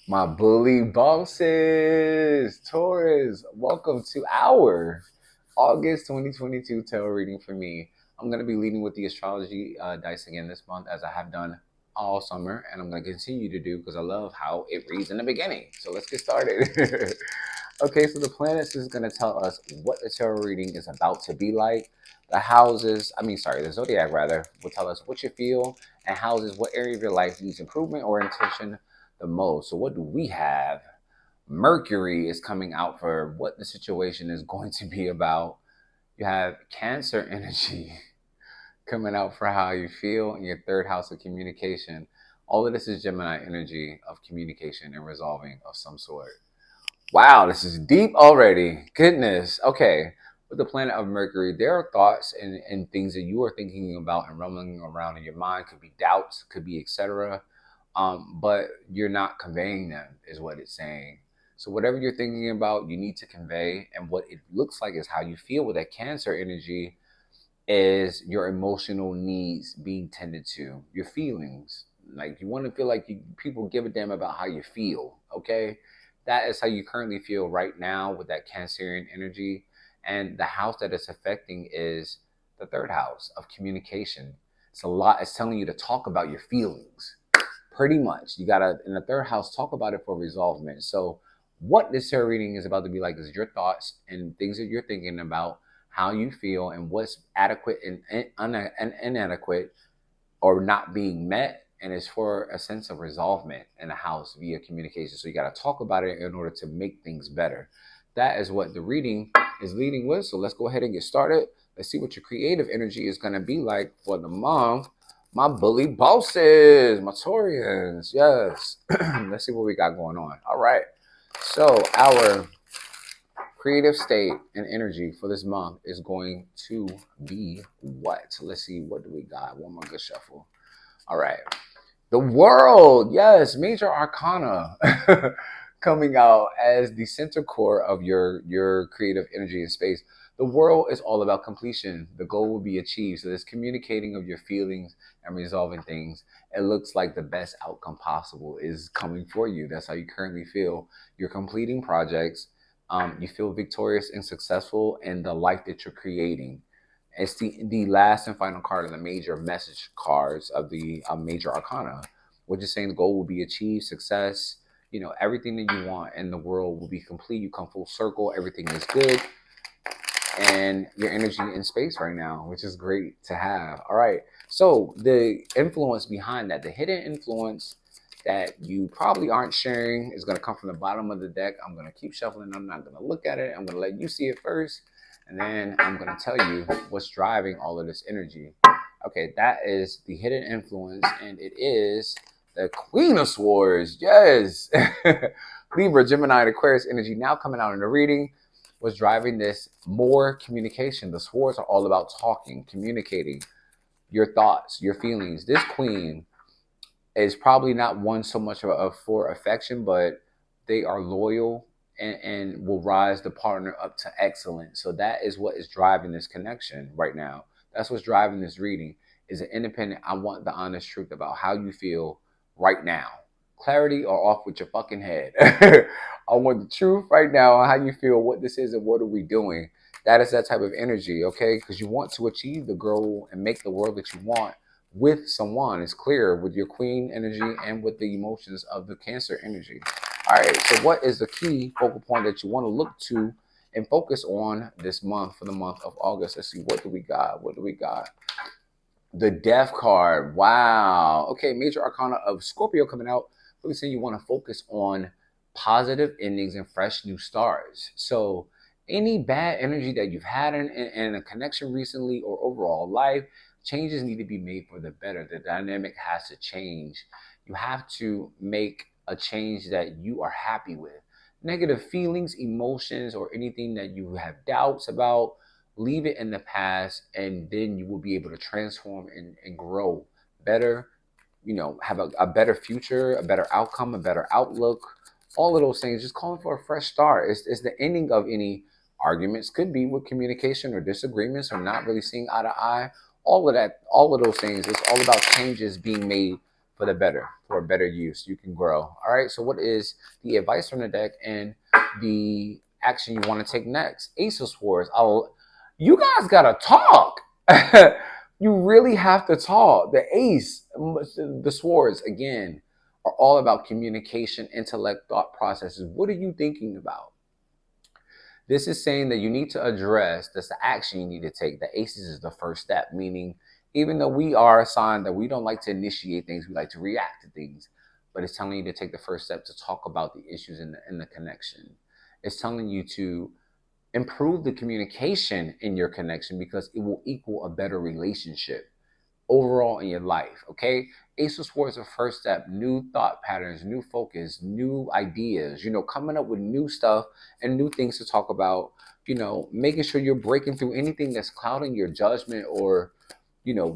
My bully bosses, Taurus, welcome to our August 2022 tarot reading for me. I'm going to be leading with the astrology dice again this month, as I have done all summer, and I'm going to continue to do because I love how it reads in the beginning. So let's get started. Okay, so the planets is going to tell us what the tarot reading is about to be like. The zodiac rather, will tell us what you feel, and houses, what area of your life needs improvement or intention the most. So what do we have? Mercury is coming out for what the situation is going to be about. You have Cancer energy coming out for how you feel in your third house of communication. All of this is Gemini energy of communication and resolving of some sort. Wow, this is deep already. Goodness. Okay. With the planet of Mercury, there are thoughts and things that you are thinking about and rumbling around in your mind. Could be doubts, could be etc. But you're not conveying them, is what it's saying. So whatever you're thinking about, you need to convey. And what it looks like is how you feel with that Cancer energy is your emotional needs being tended to, your feelings. Like you want to feel like people give a damn about how you feel. Okay, that is how you currently feel right now with that Cancerian energy, and the house that it's affecting is the third house of communication. It's a lot. It's telling you to talk about your feelings. Pretty much, you gotta in the third house talk about it for resolvement. So, what this tarot reading is about to be like is your thoughts and things that you're thinking about, how you feel, and what's adequate and inadequate or not being met, and it's for a sense of resolvement in a house via communication. So you got to talk about it in order to make things better. That is what the reading is leading with. So let's go ahead and get started. Let's see what your creative energy is going to be like for the month. My bully bosses, my Taurians, yes. Let's see what we got going on. All right. So our creative state and energy for this month is going to be what? Let's see. What do we got? One more good shuffle. All right. The world, yes, major arcana coming out as the center core of your creative energy and space. The world is all about completion. The goal will be achieved. So this communicating of your feelings and resolving things. It looks like the best outcome possible is coming for you. That's how you currently feel. You're completing projects. You feel victorious and successful in the life that you're creating. It's the last and final card of the major message cards of the major arcana, which is saying the goal will be achieved, success, everything that you want in the world will be complete. You come full circle, everything is good, and your energy in space right now, which is great to have. All right. So the influence behind that, the hidden influence that you probably aren't sharing is going to come from the bottom of the deck. I'm going to keep shuffling. I'm not going to look at it. I'm going to let you see it first. And then I'm going to tell you what's driving all of this energy. Okay, that is the hidden influence. And it is the Queen of Swords. Yes. Libra, Gemini, and Aquarius energy now coming out in the reading. What's driving this? More communication. The swords are all about talking, communicating your thoughts, your feelings. This queen is probably not one so much of for affection, but they are loyal and will rise the partner up to excellence. So that is what is driving this connection right now. That's what's driving this reading is an independent. I want the honest truth about how you feel right now. Clarity or off with your fucking head. I want the truth right now on how you feel, what this is, and what are we doing. That is that type of energy, okay? Because you want to achieve the goal and make the world that you want with someone. It's clear with your queen energy and with the emotions of the Cancer energy. All right, so what is the key focal point that you want to look to and focus on this month for the month of August? Let's see, what do we got? What do we got? The Death card. Wow. Okay, major arcana of Scorpio coming out. Really saying you want to focus on positive endings and fresh new starts. So any bad energy that you've had in a connection recently or overall life, changes need to be made for the better. The dynamic has to change. You have to make a change that you are happy with. Negative feelings, emotions, or anything that you have doubts about, leave it in the past, and then you will be able to transform and grow better, have a better future, a better outcome, a better outlook, all of those things. Just calling for a fresh start. It's the ending of any arguments, could be with communication or disagreements or not really seeing eye to eye. All of that, all of those things, it's all about changes being made for the better, for a better use. You can grow. All right. So what is the advice from the deck and the action you want to take next? Ace of Swords. You guys gotta talk. You really have to talk. The Ace, the Swords, again, are all about communication, intellect, thought processes. What are you thinking about? This is saying that you need to address, that's the action you need to take. The Aces is the first step, meaning even though we are a sign that we don't like to initiate things, we like to react to things, but it's telling you to take the first step to talk about the issues in the connection. It's telling you to improve the communication in your connection because it will equal a better relationship overall in your life. Okay. Ace of Swords is the first step. New thought patterns, new focus, new ideas, coming up with new stuff and new things to talk about, making sure you're breaking through anything that's clouding your judgment or,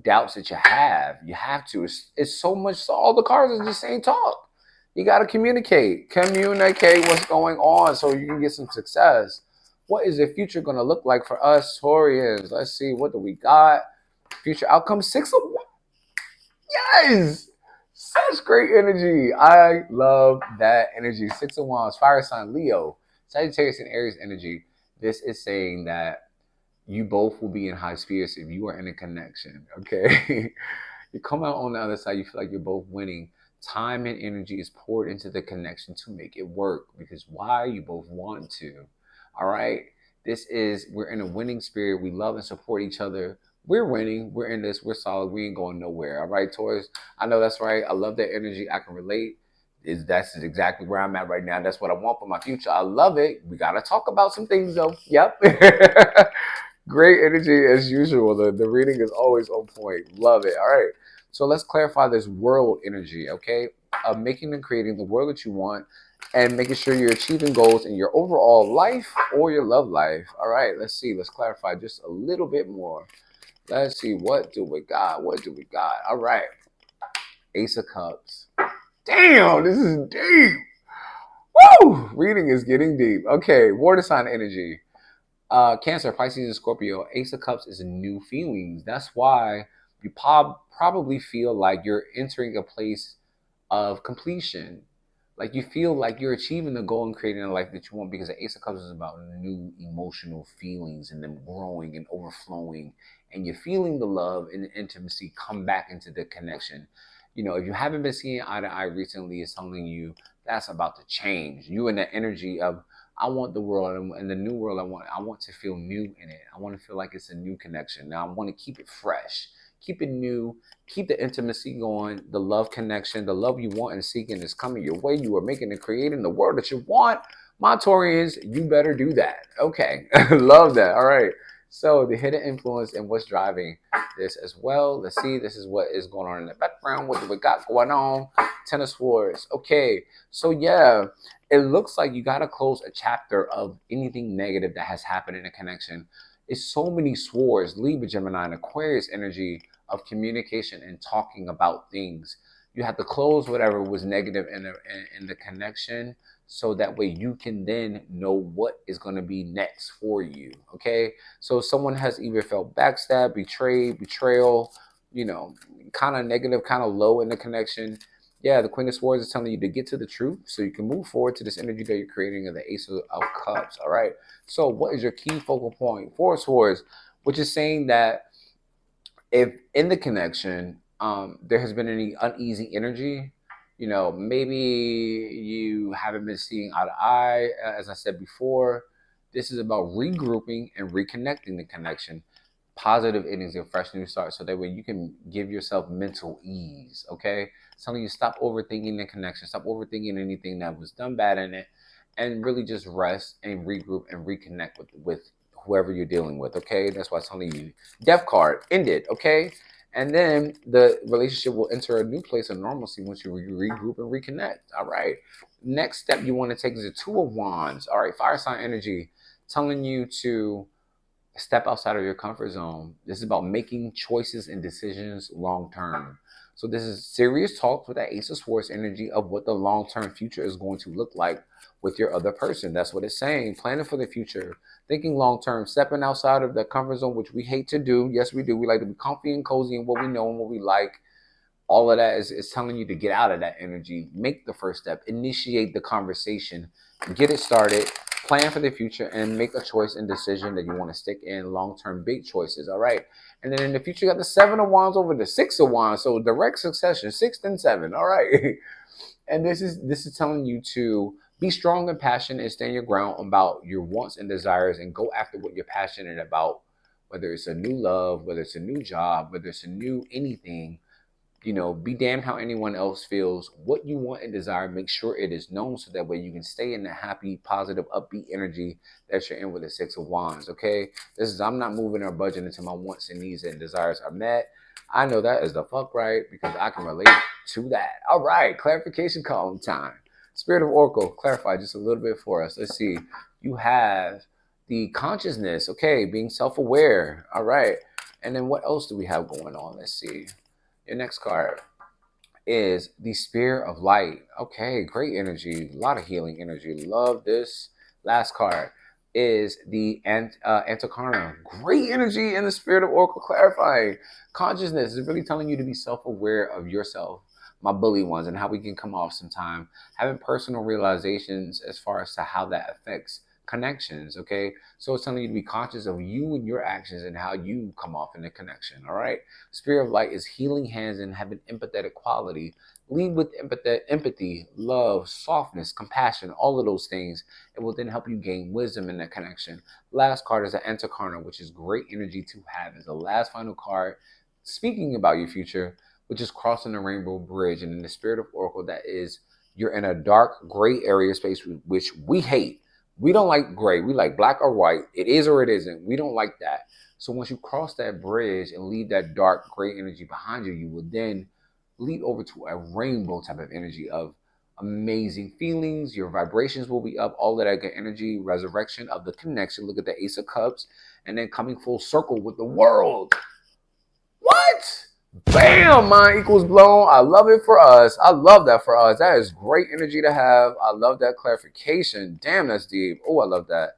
doubts that you have. You have to. It's so much. So all the cards are just saying talk. You got to communicate what's going on so you can get some success. What is the future going to look like for us Taurians? Let's see. What do we got? Future outcome, 6 of Wands. Yes! Such great energy. I love that energy. 6 of Wands, fire sign, Leo, Sagittarius, and Aries energy. This is saying that you both will be in high spirits if you are in a connection, okay? You come out on the other side, you feel like you're both winning. Time and energy is poured into the connection to make it work because why? You both want to. All right? We're in a winning spirit. We love and support each other. We're winning. We're in this. We're solid. We ain't going nowhere. All right, Taurus? I know that's right. I love that energy. I can relate. That's exactly where I'm at right now. That's what I want for my future. I love it. We got to talk about some things, though. Yep. Great energy as usual. The reading is always on point. Love it. All right. So let's clarify this world energy, okay? Of making and creating the world that you want and making sure you're achieving goals in your overall life or your love life. All right, let's see. Let's clarify just a little bit more. Let's see. What do we got? What do we got? All right. Ace of Cups. Damn, this is deep. Woo! Reading is getting deep. Okay, water sign energy. Cancer, Pisces, and Scorpio. Ace of Cups is new feelings. That's why you probably feel like you're entering a place of completion. Like you feel like you're achieving the goal and creating a life that you want because the Ace of Cups is about new emotional feelings and them growing and overflowing. And you're feeling the love and the intimacy come back into the connection. If you haven't been seeing eye to eye recently, it's telling you that's about to change. You in the energy of I want the world and the new world I want to feel new in it. I want to feel like it's a new connection. Now I want to keep it fresh, keep it new, keep the intimacy going, the love connection, the love you want and seeking is coming your way. You are making and creating the world that you want. My Taurians, you better do that. Okay. Love that. All right. So the hidden influence and what's driving this as well. Let's see. This is what is going on in the background. What do we got going on? Ten of Swords. Okay. So yeah, it looks like you got to close a chapter of anything negative that has happened in a connection. It's so many swords, Libra, Gemini, and Aquarius energy of communication and talking about things. You have to close whatever was negative in the connection so that way you can then know what is going to be next for you. Okay. So someone has either felt backstab, betrayal, kind of negative, kind of low in the connection. Yeah, the Queen of Swords is telling you to get to the truth so you can move forward to this energy that you're creating of the Ace of Cups. All right. So what is your key focal point? Four of Swords, which is saying that if in the connection, there has been any uneasy energy, maybe you haven't been seeing eye to eye. As I said before, this is about regrouping and reconnecting the connection. Positive endings and fresh new start so that way you can give yourself mental ease. Okay, it's telling you stop overthinking the connection, stop overthinking anything that was done bad in it, and really just rest and regroup and reconnect with whoever you're dealing with. Okay, that's why it's telling you death card ended. Okay, and then the relationship will enter a new place of normalcy once you regroup and reconnect. All right, next step you want to take is the Two of Wands. All right, fire sign energy telling you to step outside of your comfort zone. This is about making choices and decisions long term. So this is serious talk with that Ace of Swords energy of what the long term future is going to look like with your other person. That's what it's saying. Planning for the future, thinking long term, stepping outside of the comfort zone, which we hate to do. Yes, we do. We like to be comfy and cozy in what we know and what we like. All of that is telling you to get out of that energy, make the first step, initiate the conversation, get it started, plan for the future, and make a choice and decision that you want to stick in long-term big choices. All right. And then in the future, you got the 7 of Wands over the 6 of Wands. So direct succession, 6 and 7. All right. And this is telling you to be strong and passionate and stand your ground about your wants and desires and go after what you're passionate about, whether it's a new love, whether it's a new job, whether it's a new anything. You know, be damned how anyone else feels. What you want and desire, make sure it is known so that way you can stay in the happy, positive, upbeat energy that you're in with the 6 of Wands, okay? This is, I'm not moving or budging until my wants and needs and desires are met. I know that is the fuck right because I can relate to that. All right, clarification column time. Spirit of Oracle, clarify just a little bit for us. Let's see. You have the consciousness, okay, being self-aware. All right. And then what else do we have going on? Let's see. Your next card is the Spear of Light. Okay, great energy. A lot of healing energy. Love this. Last card is the Antikarna. Great energy in the Spirit of Oracle clarifying. Consciousness is really telling you to be self-aware of yourself, my bully ones, and how we can come off sometime. Having personal realizations as far as to how that affects connections, okay? So it's telling you to be conscious of you and your actions and how you come off in the connection, all right? Spirit of Light is healing hands and having empathetic quality. Lead with empathy, love, softness, compassion, all of those things. It will then help you gain wisdom in that connection. Last card is the Antikarna, which is great energy to have as the last final card, speaking about your future, which is crossing the rainbow bridge. And in the Spirit of Oracle, that is, you're in a dark gray area space, which we hate. We don't like gray. We like black or white. It is or it isn't. We don't like that. So once you cross that bridge and leave that dark gray energy behind you, you will then lead over to a rainbow type of energy of amazing feelings. Your vibrations will be up. All of that good energy, resurrection of the connection. Look at the Ace of Cups. And then coming full circle with the world. What? Bam! Mind equals blown. I love it for us. I love that for us. That is great energy to have. I love that clarification. Damn, that's deep. Oh, I love that.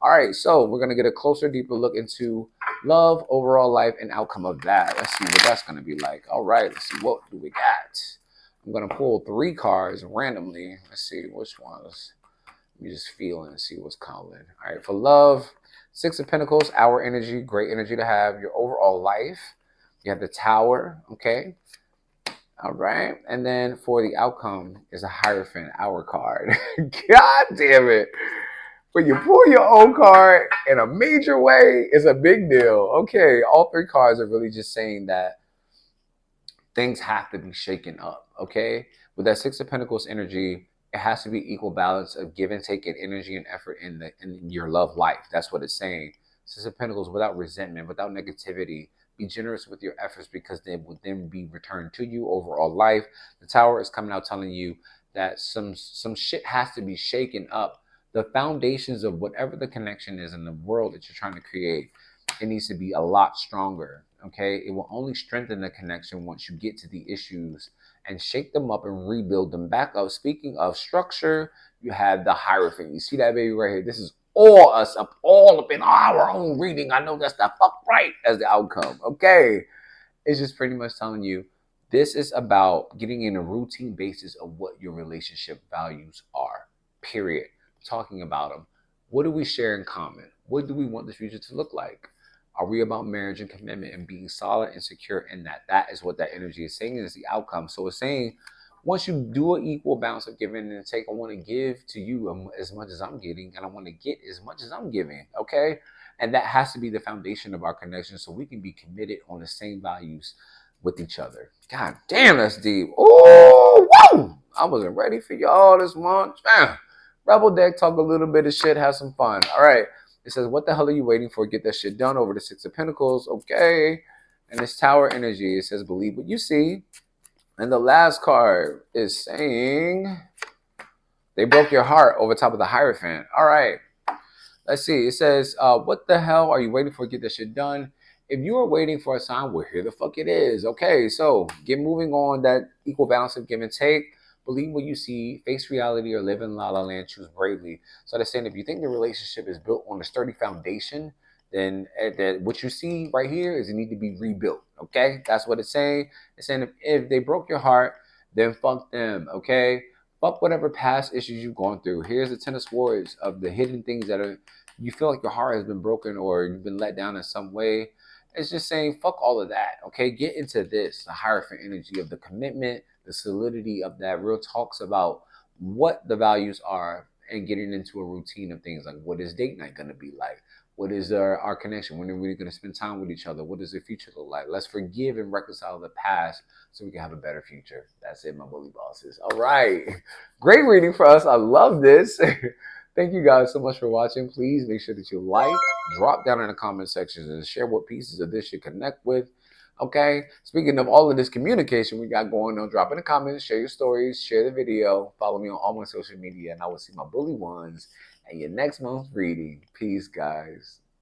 All right, so we're going to get a closer, deeper look into love, overall life, and outcome of that. Let's see what that's going to be like. All right, let's see. What do we got? I'm going to pull 3 cards randomly. Let's see which ones. Let me just feel and see what's calling. All right, for love, 6 of Pentacles, our energy, great energy to have. Your overall life. You have the Tower, okay? All right. And then for the outcome is a Hierophant, our card. God damn it. When you pull your own card in a major way, it's a big deal. Okay, all 3 cards are really just saying that things have to be shaken up, okay? With that 6 of Pentacles energy, it has to be equal balance of give and take and energy and effort in your love life. That's what it's saying. 6 of Pentacles without resentment, without negativity. Be generous with your efforts because they will then be returned to you overall life. The Tower is coming out telling you that some shit has to be shaken up. The foundations of whatever the connection is in the world that you're trying to create, it needs to be a lot stronger, okay? It will only strengthen the connection once you get to the issues and shake them up and rebuild them back up. Speaking of structure, you have the Hierophant. You see that baby right here? This is all up in our own reading. I know that's the fuck right as the outcome, okay? It's just pretty much telling you this is about getting in a routine basis of what your relationship values are, period. Talking about them. What do we share in common? What do we want the future to look like? Are we about marriage and commitment and being solid and secure in that? That is what that energy is saying is the outcome. So it's saying once you do an equal balance of giving and take, I want to give to you as much as I'm getting, and I want to get as much as I'm giving, okay? And that has to be the foundation of our connection so we can be committed on the same values with each other. God damn, that's deep. Oh, whoa! I wasn't ready for y'all this month. Rebel deck, talk a little bit of shit, have some fun. All right. It says, what the hell are you waiting for? Get that shit done over the 6 of Pentacles. Okay. And this Tower energy, it says, believe what you see. And the last card is saying, they broke your heart over top of the Hierophant. All right. Let's see. It says, what the hell are you waiting for? Get that shit done. If you are waiting for a sign, well, here the fuck it is. Okay. So get moving on that equal balance of give and take. Believe what you see, face reality, or live in la la land, choose bravely. So they're saying if you think the relationship is built on a sturdy foundation, then what you see right here is it need to be rebuilt. Okay, that's what it's saying. It's saying if they broke your heart, then fuck them. Okay, fuck whatever past issues you've gone through. Here's the Ten of Swords of the hidden things that are you feel like your heart has been broken or you've been let down in some way. It's just saying fuck all of that. Okay, get into this, the Hierophant energy of the commitment, the solidity of that. Real talks about what the values are and getting into a routine of things like what is date night going to be like, what is our connection, when are we going to spend time with each other, what does the future look like. Let's forgive and reconcile the past so we can have a better future. That's it, my bully bosses. All right, great reading for us. I love this. Thank you guys so much for watching. Please make sure that you like, drop down in the comment section and share what pieces of this you connect with. Okay, speaking of all of this communication we got going on, drop in the comments, share your stories, share the video, follow me on all my social media, and I will see my bully ones at your next month's reading. Peace, guys.